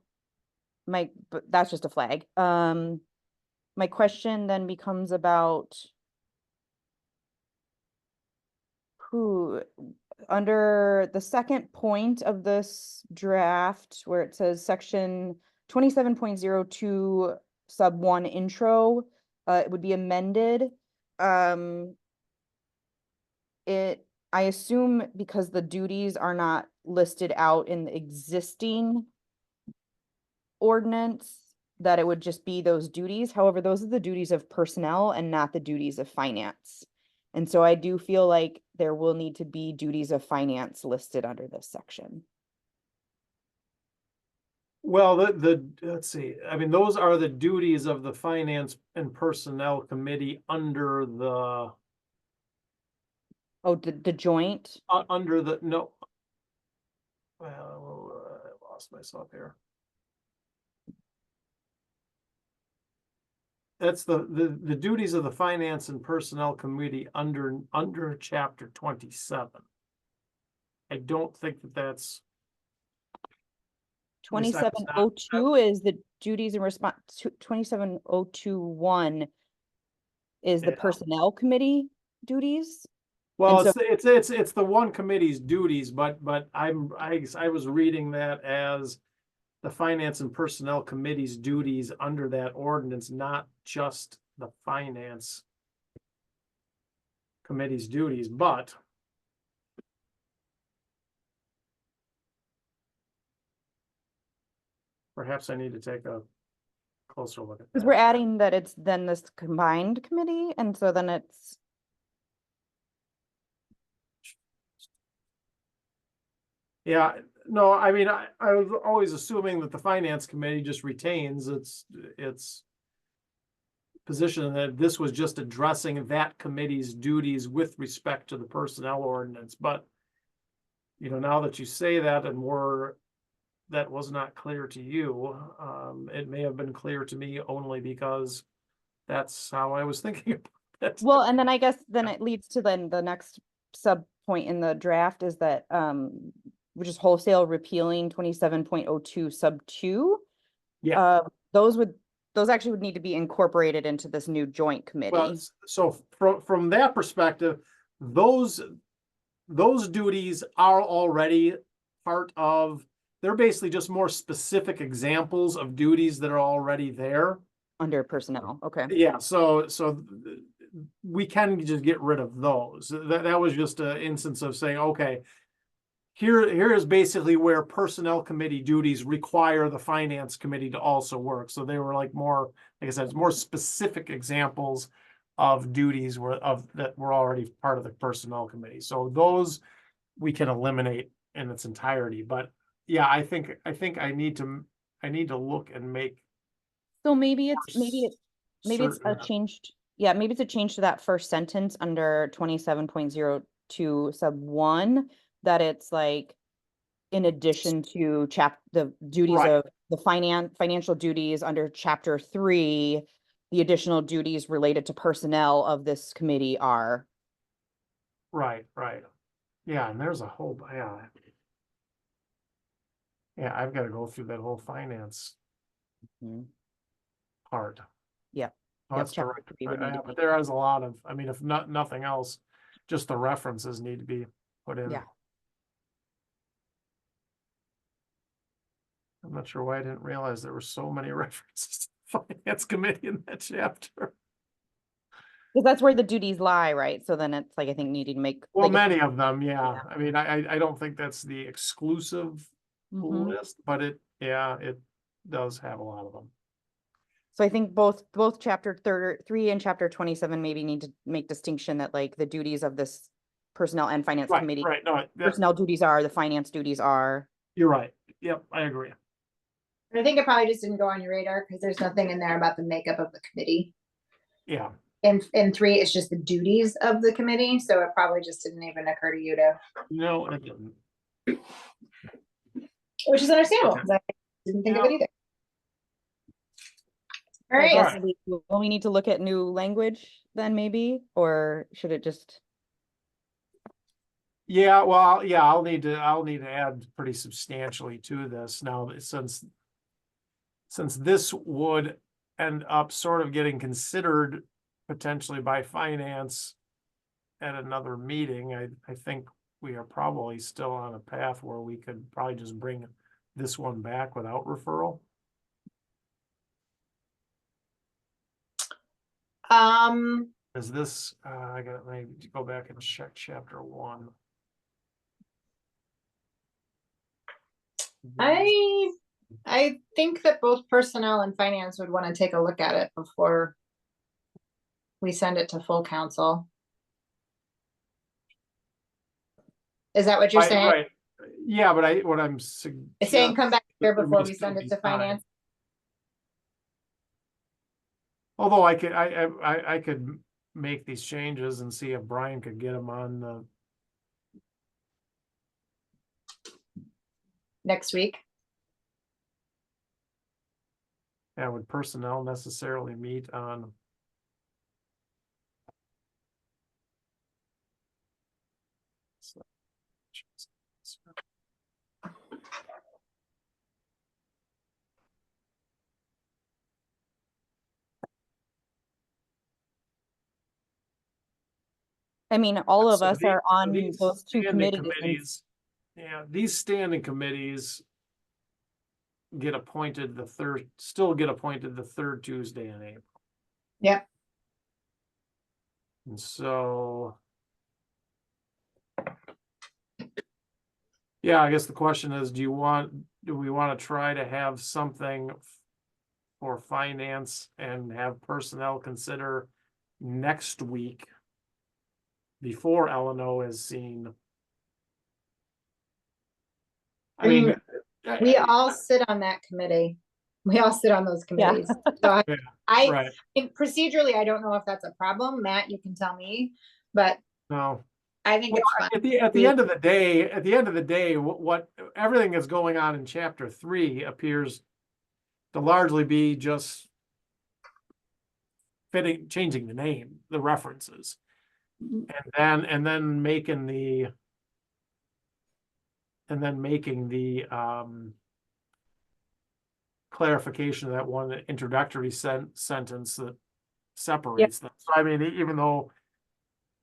but that's just a flag. My question then becomes about who, under the second point of this draft, where it says section 27.02 sub 1 intro, it would be amended. I assume because the duties are not listed out in the existing ordinance, that it would just be those duties. However, those are the duties of personnel and not the duties of finance. And so I do feel like there will need to be duties of finance listed under this section. Well, let's see. I mean, those are the duties of the Finance and Personnel Committee under the. Oh, the joint? Under the, no. Well, I lost myself here. That's the duties of the Finance and Personnel Committee under chapter 27. I don't think that's. 2702 is the duties and response. 27021 is the personnel committee duties. Well, it's the one committee's duties, but I was reading that as the Finance and Personnel Committee's duties under that ordinance, not just the Finance Committee's duties, but Perhaps I need to take a closer look at Because that. we're adding that it's then this combined committee, and so then it's, Yeah, no, I mean, I was always assuming that the finance committee just retains its position, and that this was just addressing that committee's duties with respect to the personnel ordinance, but now that you say that and that was not clear to you, it may have been clear to me only because that's how I was thinking about it. well, and then I guess then it leads to then the next sub point in the draft is that, which is wholesale repealing 27.02 sub 2. Yeah. Those actually would need to be incorporated into this new joint Well, committee. so from that perspective, those duties are already part of, they're basically just more specific examples of duties that are already there. Under personnel, okay. Yeah, so we can just get rid of those. That was just an instance of saying, okay, here is basically where personnel committee duties require the finance committee to also work. So they were like more, like I said, it's more specific examples of duties that were already part of the personnel committee. So those we can eliminate in its entirety. But yeah, I think I need to look and make. So maybe it's a certain- changed, yeah, maybe it's a change to that first sentence under 27.02 sub 1, that it's like, in addition to the duties Right. of the financial duties under chapter 3, the additional duties related to personnel of this committee are. Right. Yeah, and there's a whole, yeah, I've got to go through that whole finance part. Yeah. Oh, Yep, that's chapter correct. 3 would need to But be- there is a lot of, I mean, if nothing else, just the references need to be put in. Yeah. I'm not sure why I didn't realize there were so many references to the finance committee in that chapter. Because that's where the duties lie, right? So then it's like, I think needing to make. Well, like, many of them, yeah. Yeah. I mean, I don't think that's the exclusive Mhm. list, but it does have a lot of them. So I think both chapter 3 and chapter 27 maybe need to make distinction that like the duties of this personnel and finance committee. Right, no, Personnel duties are, the finance duties are. you're right. Yep, I agree. I think it probably just didn't go on your radar because there's nothing in there about the makeup of the committee. Yeah. In 3, it's just the duties of the committee, so it probably just didn't even occur to you to, No, it didn't. which is understandable, because I didn't think of it Yeah. either. All I right, guess we need to look at new language then maybe, or should it just? Yeah, well, yeah, I'll need to add pretty substantially to this now, since this would end up sort of getting considered potentially by finance at another meeting. I think we are probably still on a path where we could probably just bring this one back without referral. Is this, I gotta maybe go back and check chapter 1. I think that both personnel and finance would want to take a look at it before we send it to full council. Is that what you're saying? Right. Yeah, but what I'm It's saying come back here that before we we still send it need to time. finance. Although I could make these changes and see if Brian could get them on the, Next week. yeah, would personnel necessarily meet on? I mean, all of So us are on these those two standing committees. Yeah, these standing committees get appointed still get appointed the third Tuesday in April. Yep. And so Yeah, I guess the question is, do we want to try to have something for finance and have personnel consider next week before L&O is seen? I mean, We all sit on that committee. We all sit on those Yeah. committees. So Yeah, I right, procedurally, I don't know if that's a problem. Matt, you can tell me, but no. I think it's fine. At the end of the day, what everything that's going on in chapter 3 appears to largely be just changing the name, the references, and then making the clarification of that one introductory sentence that separates them. So I mean, even though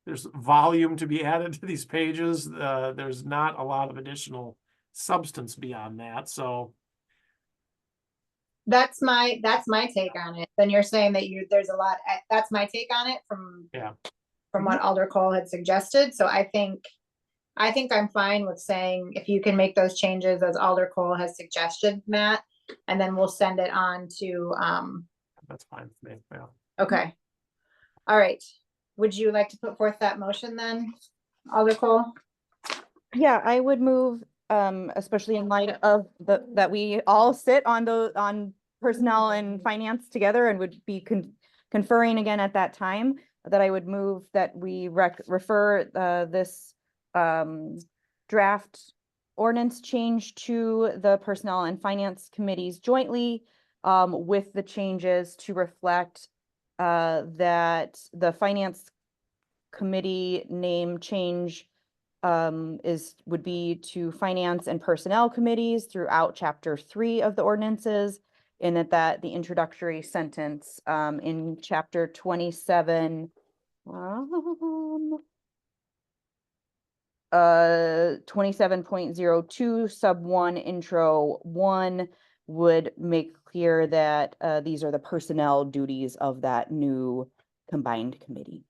there's volume to be added to these pages, there's not a lot of additional substance beyond that, so. That's my take on it. Then you're saying that there's a lot, that's my take on it from what Alder Cole had suggested. So I think I'm fine with saying if you can make those changes as Alder Cole has suggested, Matt, and then we'll send it on to, That's fine with me, yeah. okay. All right. Would you like to put forth that motion then, Alder Cole? Yeah, I would move, especially in light of that we all sit on personnel and finance together and would be conferring again at that time, that I would move that we refer this draft ordinance change to the Personnel and Finance Committees jointly, with the changes to reflect that the Finance Committee name change would be to Finance and Personnel Committees throughout chapter 3 of the ordinances, and that the introductory sentence in chapter 27 27.02 sub 1 intro 1 would make clear that these are the personnel duties of that new combined committee.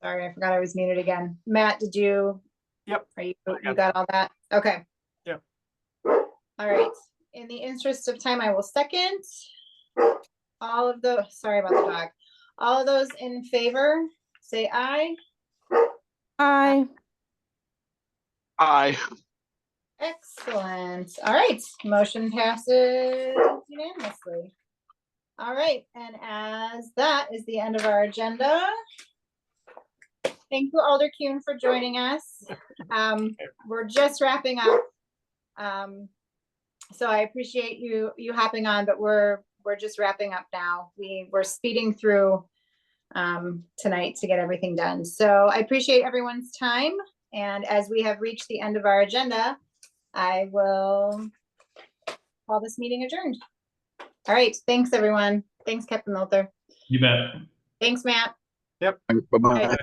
Sorry, I forgot I was muted again. Matt, did you? Yep. You got all that? Okay. Yep. All right. In the interest of time, I will second all of the, sorry about the dog. All of those in favor, say aye. Aye. Aye. Excellent. All right, motion passes unanimously. All right, and as that is the end of our agenda. Thank you, Alder Kuhn, for joining us. We're just wrapping up. So I appreciate you hopping on, but we're just wrapping up now. We're speeding through tonight to get everything done. So I appreciate everyone's time. And as we have reached the end of our agenda, I will call this meeting adjourned. All right. Thanks, everyone. Thanks, Captain Milter. You bet. Thanks, Matt. Yep. Bye-bye. All right.